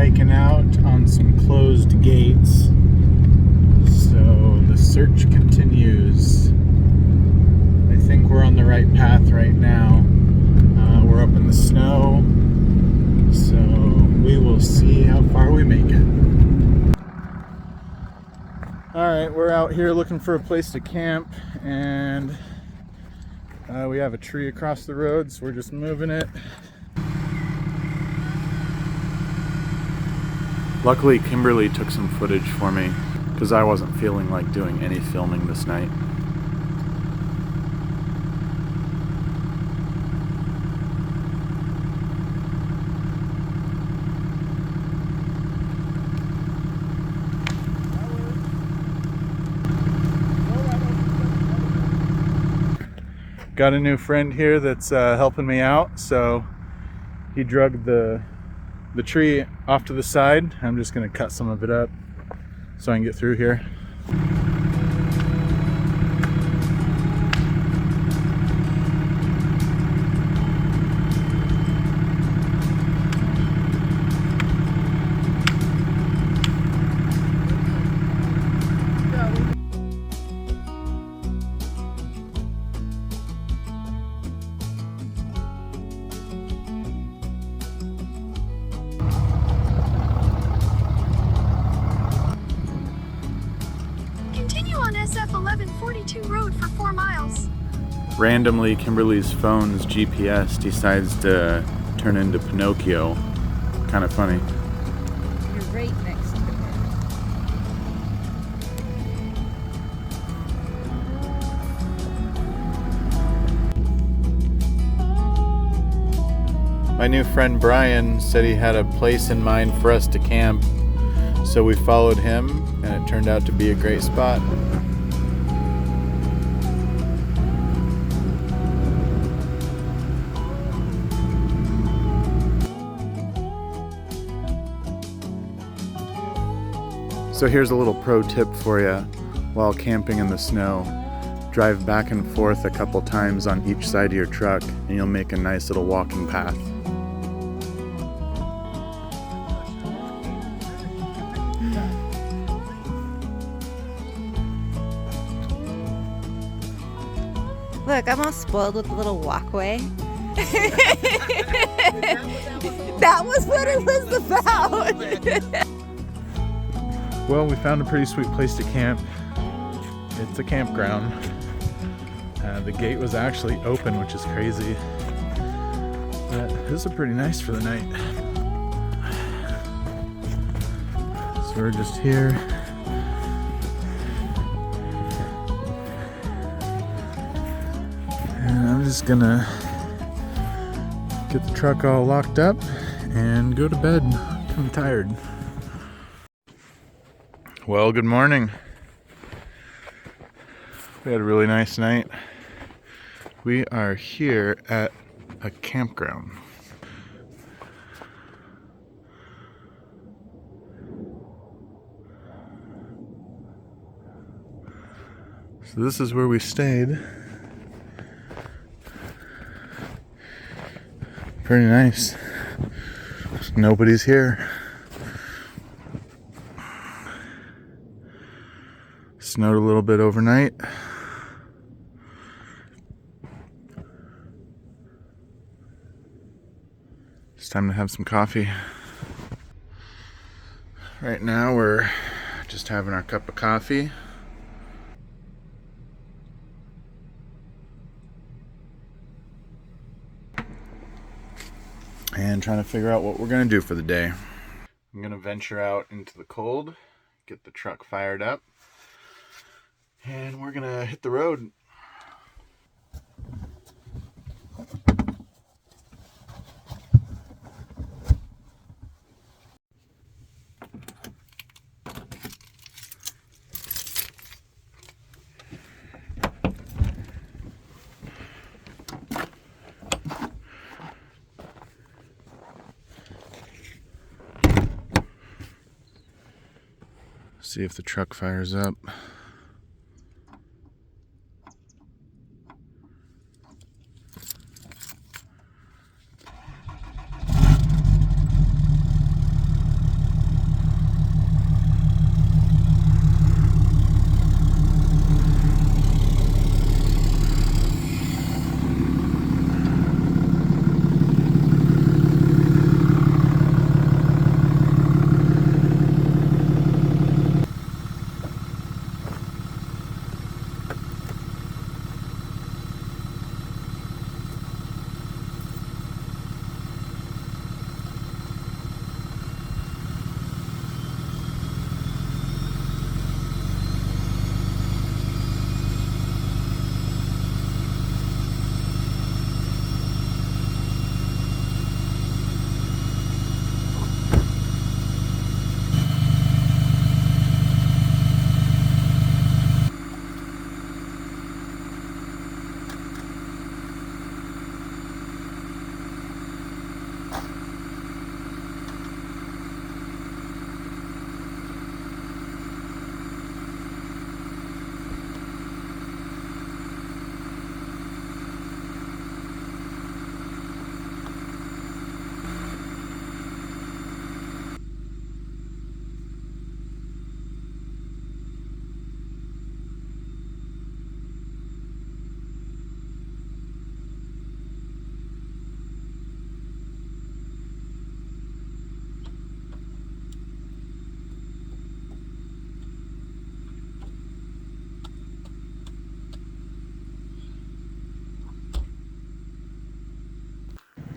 hiking out on some closed gates. So the search continues. I think we're on the right path right now. We're up in the snow, so we will see how far we make it. Alright, we're out here looking for a place to camp, and we have a tree across the road, so we're just moving it. Luckily, Kimberly took some footage for me because I wasn't feeling like doing any filming this night. Got a new friend here that's helping me out, so he dragged the tree off to the side. I'm just gonna cut some of it up so I can get through here. SF1142 road for 4 miles. Randomly, Kimberly's phone's GPS decides to turn into Pinocchio. Kind of funny. You're right next to her. My new friend Brian said he had a place in mind for us to camp, so we followed him, and it turned out to be a great spot. So here's a little pro tip for you while camping in the snow. Drive back and forth a couple times on each side of your truck, and you'll make a nice little walking path. Look, I'm all spoiled with the little walkway. That was what it was about. Well, we found a pretty sweet place to camp. It's a campground. The gate was actually open, which is crazy. But this is pretty nice for the night. So we're just here. And I'm just gonna get the truck all locked up and go to bed. I'm tired. Well, good morning. We had a really nice night. We are here at a campground. So this is where we stayed. Pretty nice. Nobody's here. Snowed a little bit overnight. It's time to have some coffee. Right now we're just having our cup of coffee. And trying to figure out what we're going to do for the day. I'm going to venture out into the cold, get the truck fired up, and we're going to hit the road. See if the truck fires up.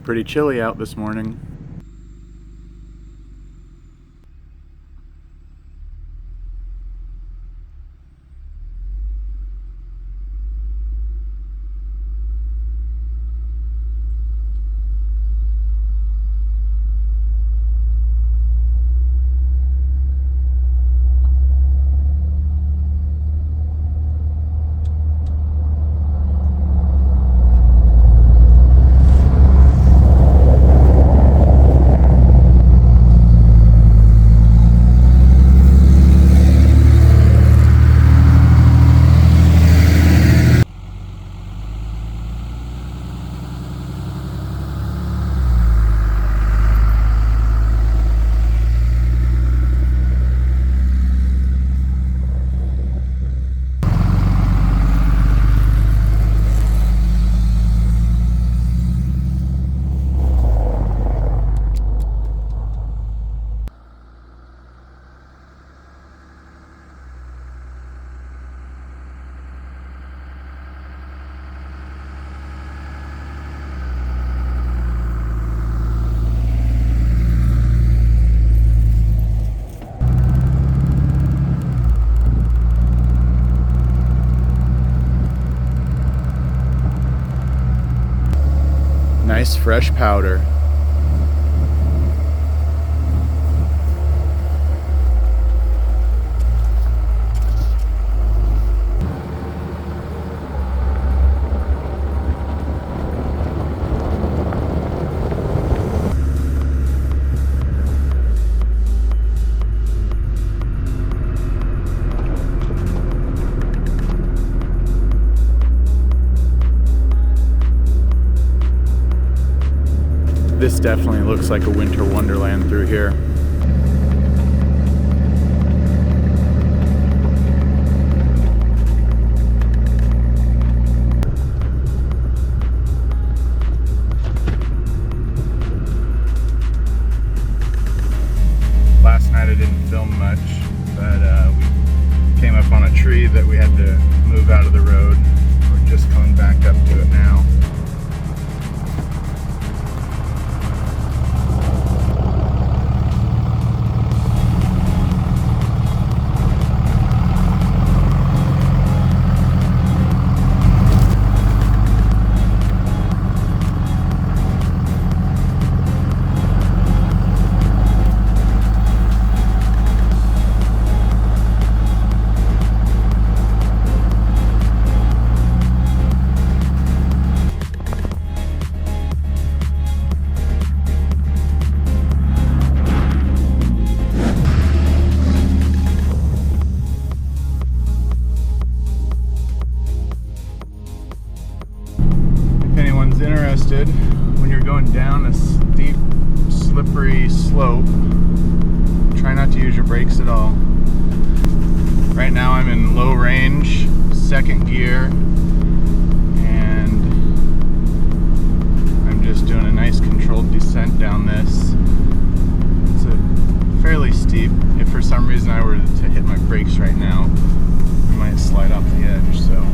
pretty chilly out this morning. Nice fresh powder. This definitely looks like a winter wonderland through here. Last night I didn't film much, but we came up on a tree that we had to move out of the road. We're just coming back up to it now. Interested, when you're going down a steep, slippery slope, try not to use your brakes at all. Right now I'm in low range, second gear, and I'm just doing a nice controlled descent down this. It's a fairly steep. If for some reason I were to hit my brakes right now, I might slide off the edge, so.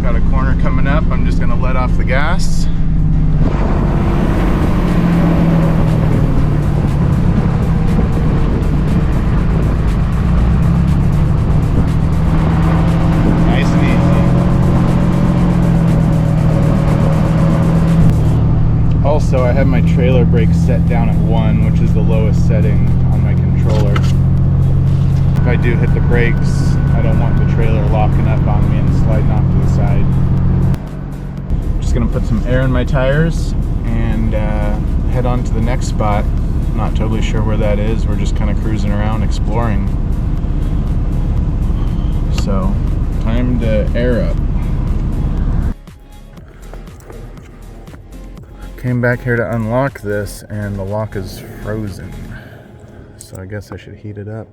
Got a corner coming up, I'm just gonna let off the gas. Nice and easy. Also, I have my trailer brakes set down at 1, which is the lowest setting on my controller. If I do hit the brakes, I don't want the trailer locking up on me and sliding off to the side. Just gonna put some air in my tires and head on to the next spot. Not totally sure where that is. We're just kind of cruising around exploring. So, time to air up. Came back here to unlock this and the lock is frozen. So I guess I should heat it up.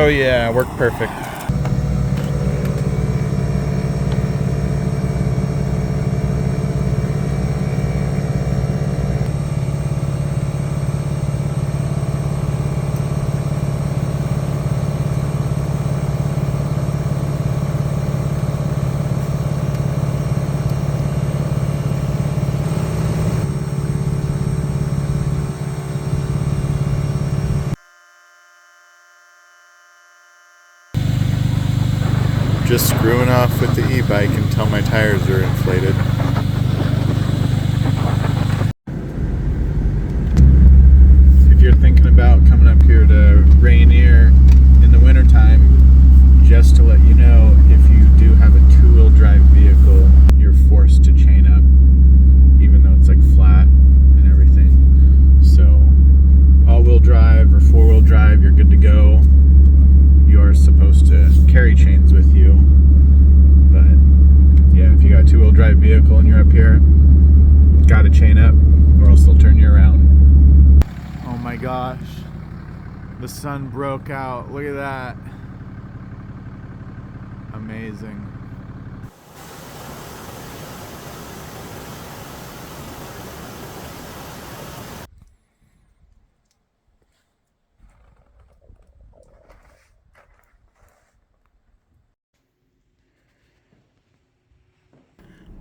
Oh yeah, worked perfect. Just screwing off with the e-bike until my tires are inflated. If you're thinking about coming up here to Rainier in the wintertime, just to let you know, if you do have a two-wheel drive vehicle, you're forced to chain up, even though it's like flat and everything. So all-wheel drive or four-wheel drive, you're good to go. You're supposed to carry chains with you, but yeah, if you got a two-wheel drive vehicle and you're up here, gotta chain up or else they'll turn you around. Oh my gosh, the sun broke out. Look at that. Amazing.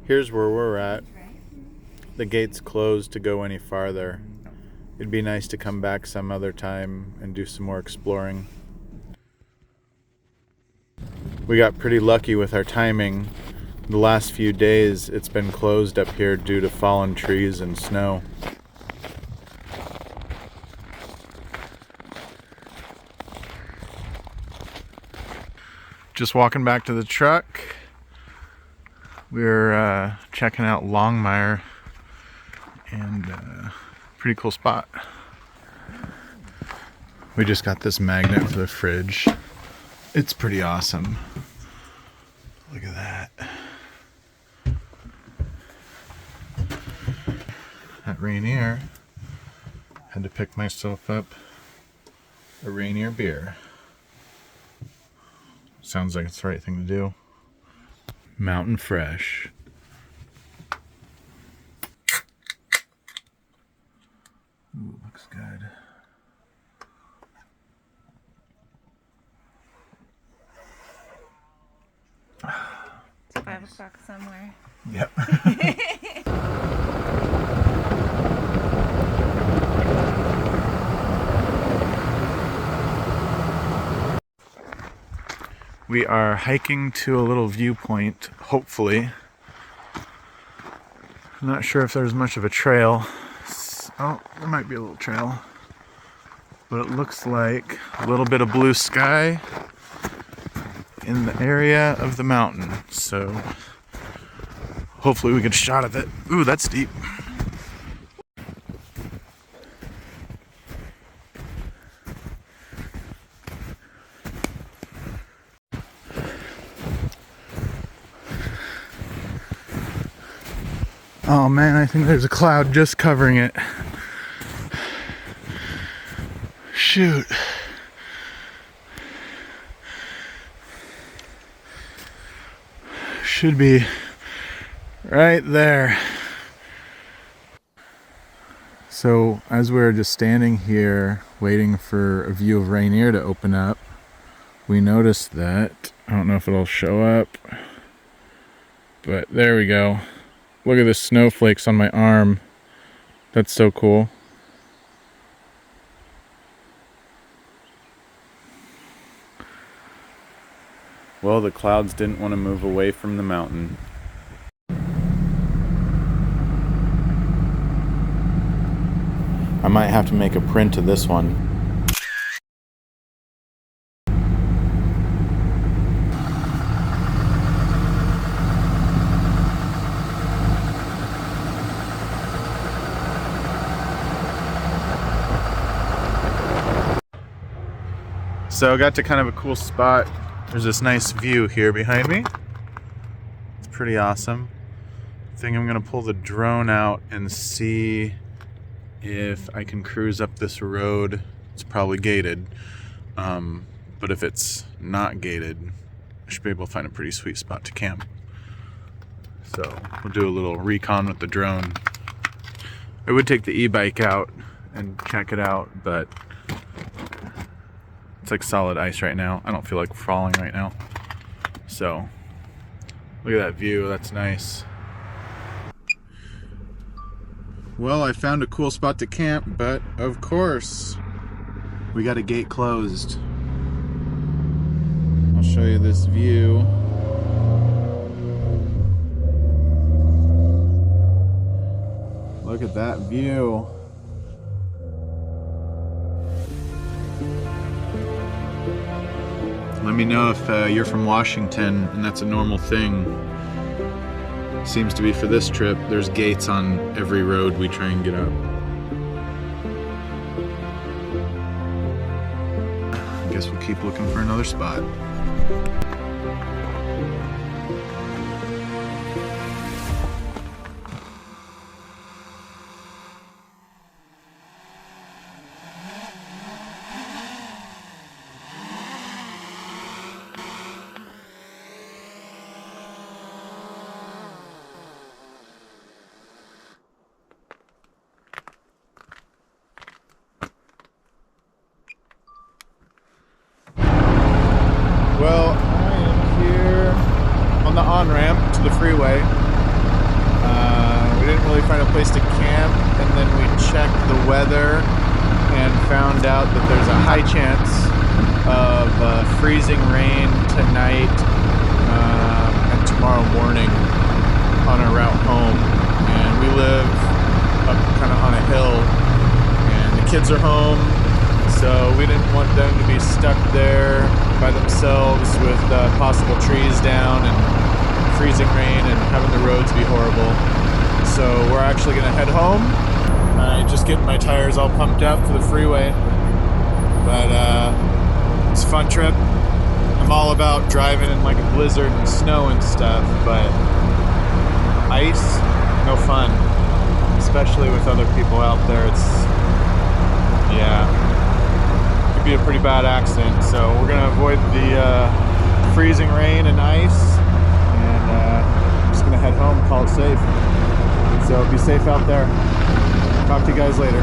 Here's where we're at. The gate's closed to go any farther. It'd be nice to come back some other time and do some more exploring. We got pretty lucky with our timing. The last few days it's been closed up here due to fallen trees and snow. Just walking back to the truck. We're checking out Longmire, and pretty cool spot. We just got this magnet for the fridge. It's pretty awesome. Look at that. At Rainier, had to pick myself up a Rainier beer. Sounds like it's the right thing to do. Mountain Fresh. Ooh, looks good. It's 5 o'clock somewhere. Yep. We are hiking to a little viewpoint, hopefully. I'm not sure if there's much of a trail. Oh, there might be a little trail. But it looks like a little bit of blue sky in the area of the mountain. So hopefully we get a shot of it. Ooh, that's deep. Oh man, I think there's a cloud just covering it. Shoot. Should be right there. So as we're just standing here waiting for a view of Rainier to open up, we noticed that, I don't know if it'll show up, but there we go. Look at the snowflakes on my arm. That's so cool. Well, the clouds didn't want to move away from the mountain. I might have to make a print of this one. So I got to kind of a cool spot. There's this nice view here behind me. It's pretty awesome. I think I'm gonna pull the drone out and see if I can cruise up this road. It's probably gated, but if it's not gated, I should be able to find a pretty sweet spot to camp. So we'll do a little recon with the drone. I would take the e-bike out and check it out, but it's like solid ice right now. I don't feel like falling right now. So look at that view, that's nice. Well, I found a cool spot to camp, but of course, we got a gate closed. I'll show you this view. Look at that view. Let me know if you're from Washington and that's a normal thing. Seems to be for this trip. There's gates on every road we try and get up. I guess we'll keep looking for another spot. Well, I am here on the on-ramp to the freeway. We didn't really find a place to camp, and then we checked the weather and found out that there's a high chance of freezing rain tonight and tomorrow morning on our route home. And we live up kind of on a hill, and the kids are home, so we didn't want them to be stuck there by themselves with possible trees down and freezing rain and having the roads be horrible. So we're actually gonna head home. I just get my tires all pumped up for the freeway. But it's a fun trip. I'm all about driving in like a blizzard and snow and stuff, but ice, no fun. Especially with other people out there, could be a pretty bad accident. So we're gonna avoid the freezing rain and ice, and I'm just gonna head home, call it safe. So be safe out there. Talk to you guys later.